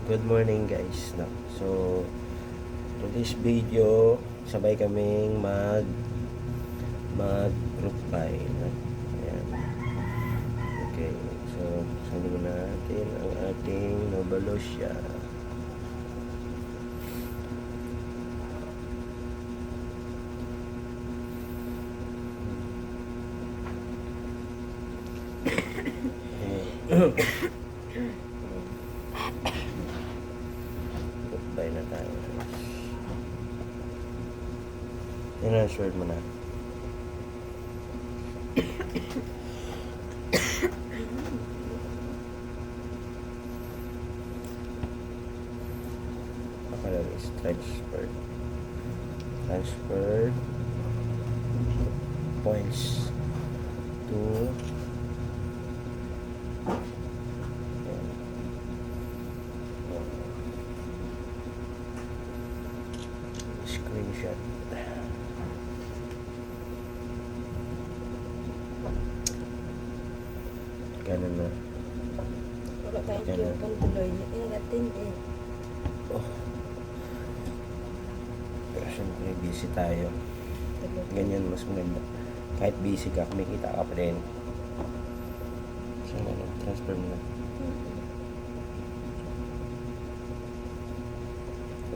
Good morning guys. No. So, to this video, sabay kaming mag group buy. No? Ayan. Okay. So, sali muna natin ang ating Novalosya. Group buy na tayo. Transfer mo na. Nakalagay is transferred. Transferred points to screenshot. Ganun na. Wala tayong coupon tuloy. Yung natin eh. Oh. Pero syempre busy tayo. Ganyan mas maganda. Kahit busy ka, kumikita ka pa rin. So na, transfer mo na.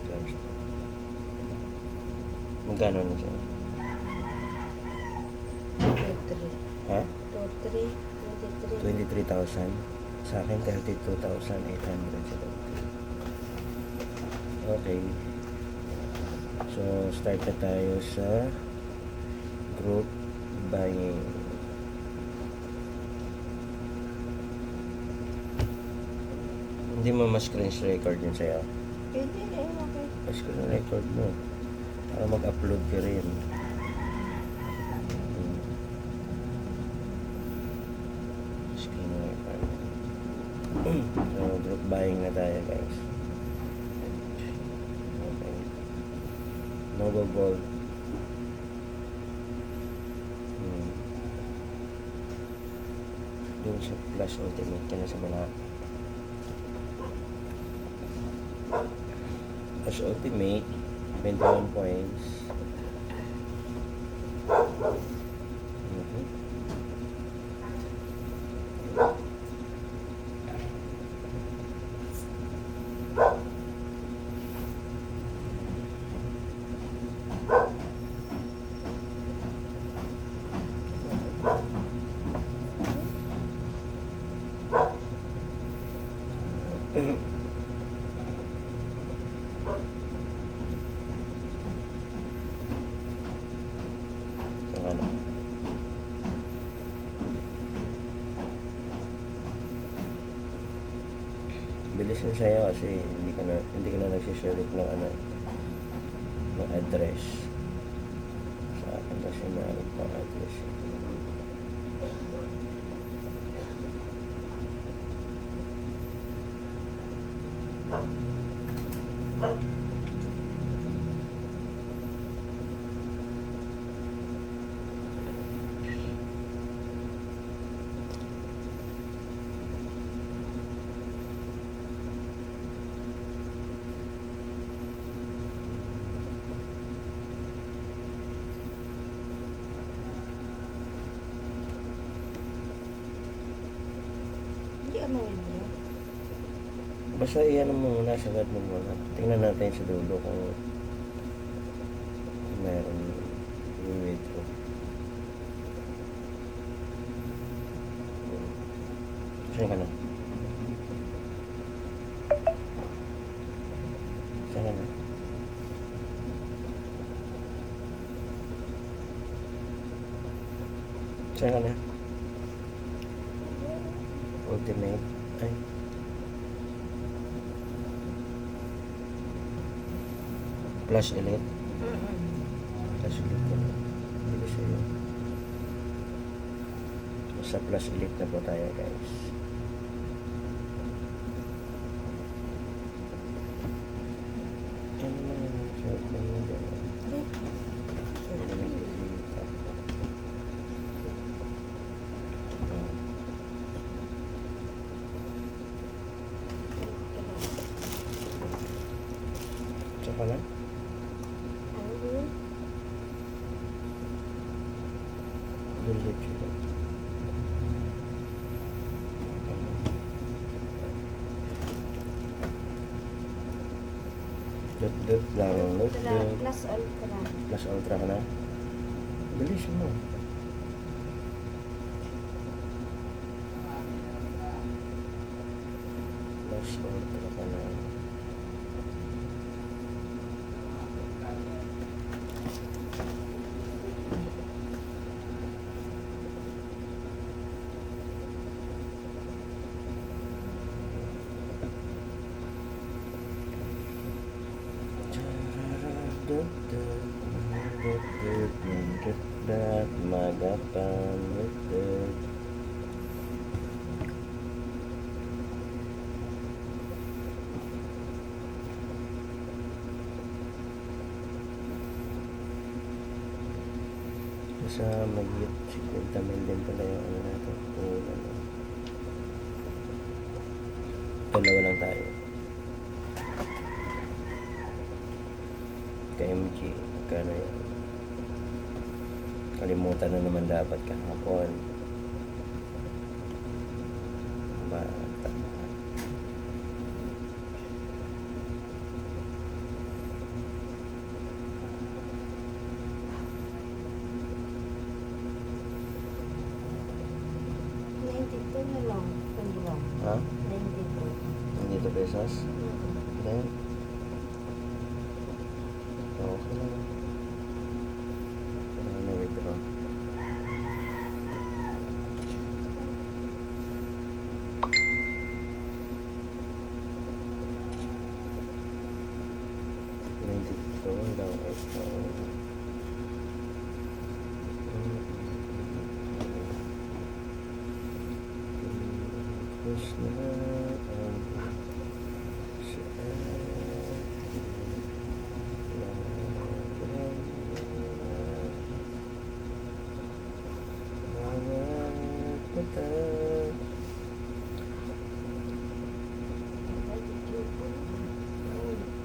Transfer. Magkano na siya? 23. Ha? 23. 23,000. Sa akin, 32,800 siya. Okay. So, start na tayo sa group buying. Hindi mo ma-screen record yun sa'yo. Pwede eh. Okay. Ma-screen record mo. Para mag-upload ka rin. Screen record. So, group buying na tayo, guys. Okay. Noble Gold. Doon sa Plus Ultimate ka na sa malaki. Plus Ultimate, 21 points. Ano? Bilis na sa'yo kasi hindi ka na nagsishare ng ano, ng address. Sa akin kasi meron pang address. Hindi ano yun. Basta iyan mo muna, sagad mo muna. Tingnan natin sa dulo kung meron i-withdraw. Saan ka na? Saan ka na? Saan ka na? Ultimate. Ay. Plus Elite. Plus Elite ko na. Hindi siya yun. Sa Plus Elite na po tayo, guys. Ano naman yung short na yun dyan? Hindi na nakikita. ka na? Ano yun? Delete siya. Dot lang. Plus ultra. Plus ultra ka na? Bilis mo. Plus ultra ka na. Magapan sa mag-hit security tamil din pala yung ano natin kung ano. Dalawa lang tayo KMG magkano yan, kalimutan na naman dapat kahapon bata. Na lang. Kundi lang. Ha? 92. 92 pesos? Then okay lang. Kailangan na withdraw. Lang ito. Krishna and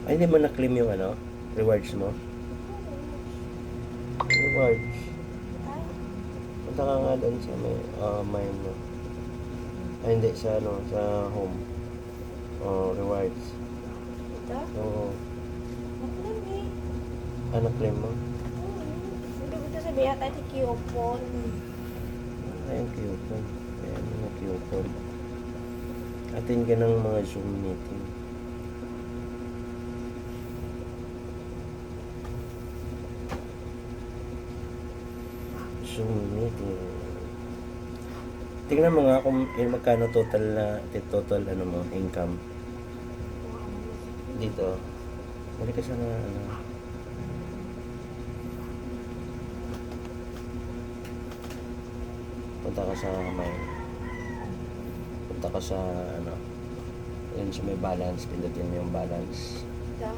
ay, hindi mo na-claim yung ano? Rewards mo? Rewards. Punta ka nga doon sa may mine mo. Ay, hindi. Sa ano? Sa home. Rewards. Ito? Oo. Nakulang eh. Na-claim mo? Hindi ko ito sabihin at ati coupon. Ay, yung coupon. Ayan, yung coupon. Atin ka ng mga Zoom meeting. Zoom meeting. Tingnan mo nga kung magkano total ano mo, income. Dito. Balik ka sana ano. Punta ka sa punta ka sa ano. Yun sa may balance, pindutin mo yung balance. Ito?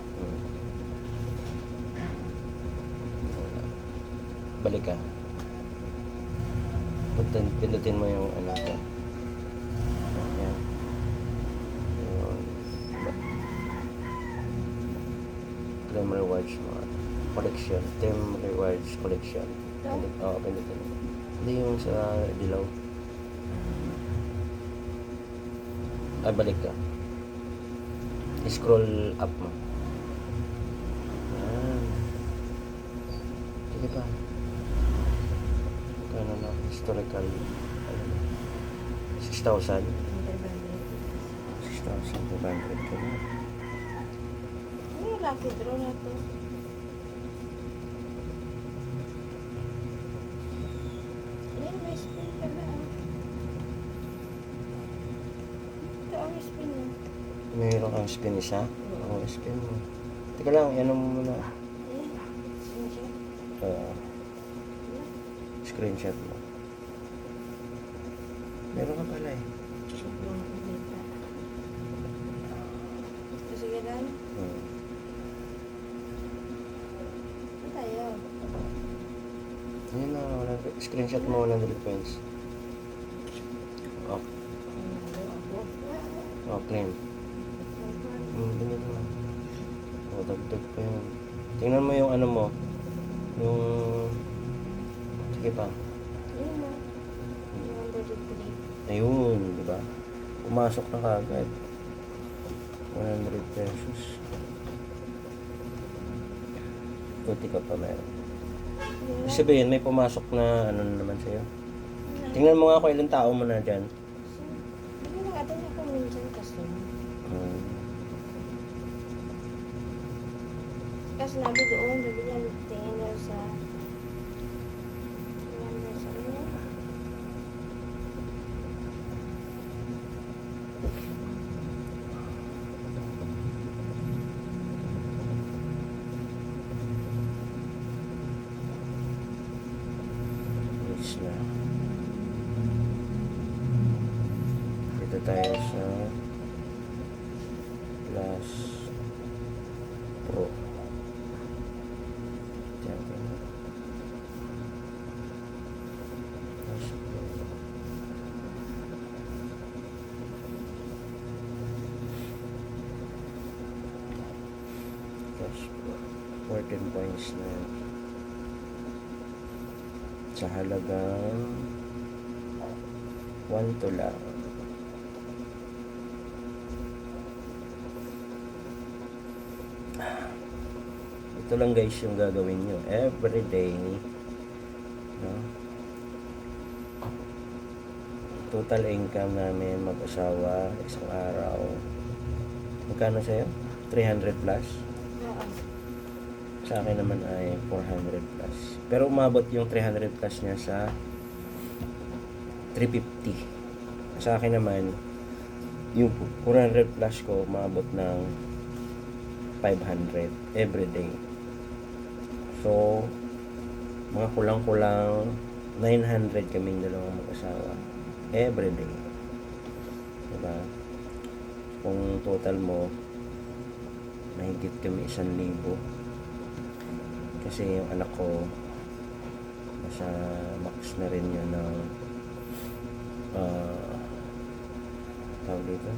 Balik ka. Pindutin mo yung ano ko. Ayan. Yun. Claim rewards mo. Collection. Team rewards collection. Oo, pindutin mo. Hindi yung sa dilaw. Ay, balik ka. Scroll up mo. Ayan. Sige pa. Kano na? Historical. 6,000. 6,500 ka na. Ano yung lucky draw na to? Ayan, may spin ka na ah. Ito ang spin mo. Mayroon kang spin isa? Oo, spin mo. Teka lang, yan mo muna. Ayan, spin siya. Screenshot mo. Meron ka pala eh. Sobrang kumita. Sige lang. Saan tayo? Ayun na, wala. Screenshot mo 100 points. Oh, Ako. claim. Ganyan mo. O, dagdag pa yun. Tingnan mo yung ano mo. Yung... Sige pa. Yun na. 103. Ayun, di ba? Pumasok na kagad. 100 pesos. Puti ka pa meron. Ibig sabihin, may pumasok na ano na naman sa'yo. Tingnan mo nga kung ilang tao mo na dyan. Hindi nakatay ako minsan kasi. Hmm. Kasi nabi doon, sabi niya, tingin niya sa... Tingin niya sa ano? Yes na. Dito tayo sa Plus Pro. Diyan ka na. Plus Pro. Plus Pro. 14 points na yan. Sa halagang 1 to lang. Ito lang guys yung gagawin nyo everyday, no? Total income namin mag-asawa isang araw, magkano sa'yo? 300 plus? Oo. Sa akin naman ay 400 plus, pero umabot yung 300 plus niya sa 350. Sa akin naman yung 400 plus ko umabot ng 500 everyday. So, mga kulang-kulang 900 kaming dalawang mag-asawa everyday. Diba? Kung total mo, mahigit kami 1,000. Kasi yung anak ko, nasa max na rin yun ng tawag dito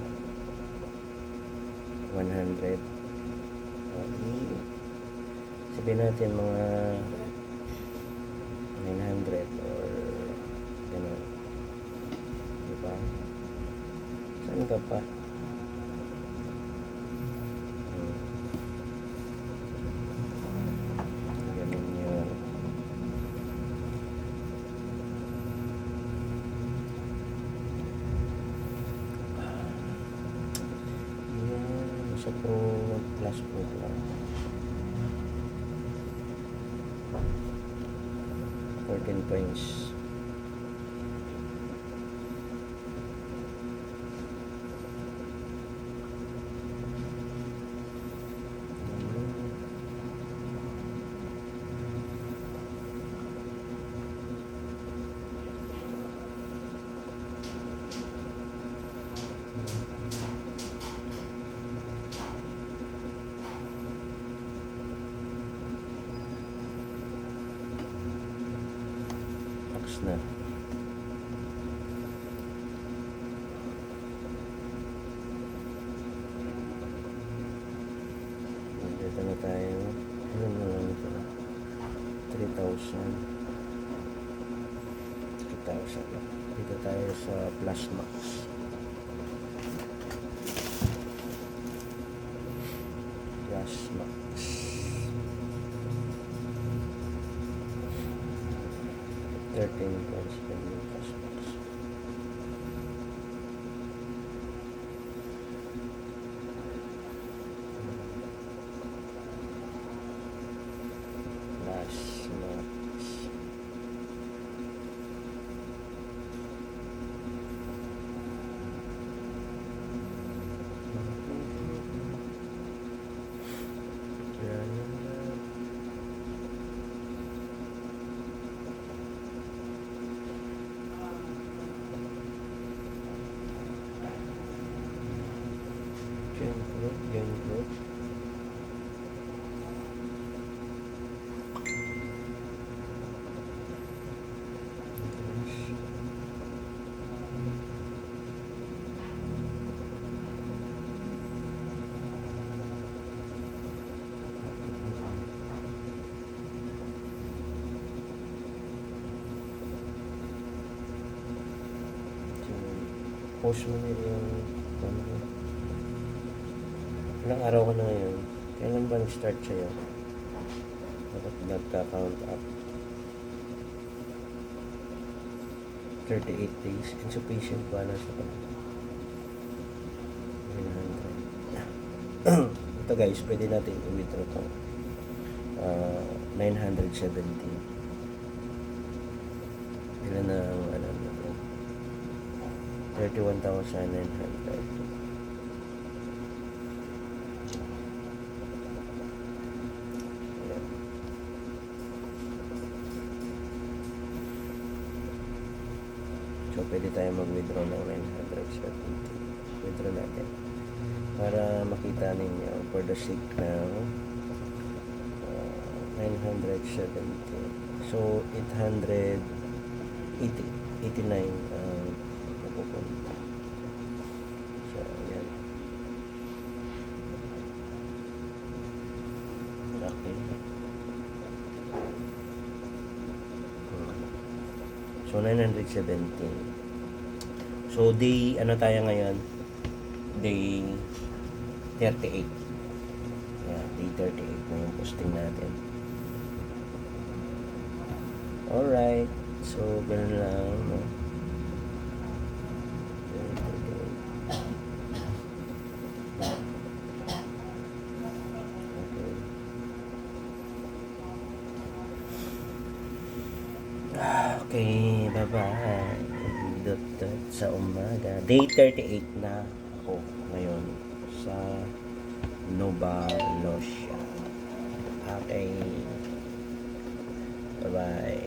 100. Sabihin natin mga 900 or gano'n, diba? Saan ka pa? Ganun yun. Yan, sa Pro Plus Pro lang 14 points. Na. Dito na tayo. Ano na lang ito? 3,000. 3,000 lang. Dito tayo sa Plus Max. Plus Max. 13 points per Plus Max. Plus Max. Gen group. post mo na yung ano mo. Ilang araw ka na ngayon? Kailan ba nag-start sa'yo? Dapat nagka-count up. 38 days. Insufficient balance na pala. 900. Ito guys, pwede natin i-withdraw ito. 970. Ilan na ang ano natin? 31,900. So, pwede tayo mag-withdraw ng 970. Withdraw natin. Para makita ninyo for the sake ng 970. So, 880. 89 napupunta. So, yan. Okay. So, 917. So, day, ano tayo ngayon? Day 38. Yeah, day 38 na yung posting natin. Alright. So, ganun lang, no? Okay, bye-bye. Dot sa umaga. Day 38 na ako ngayon sa Nova Losia. Okay. Bye-bye.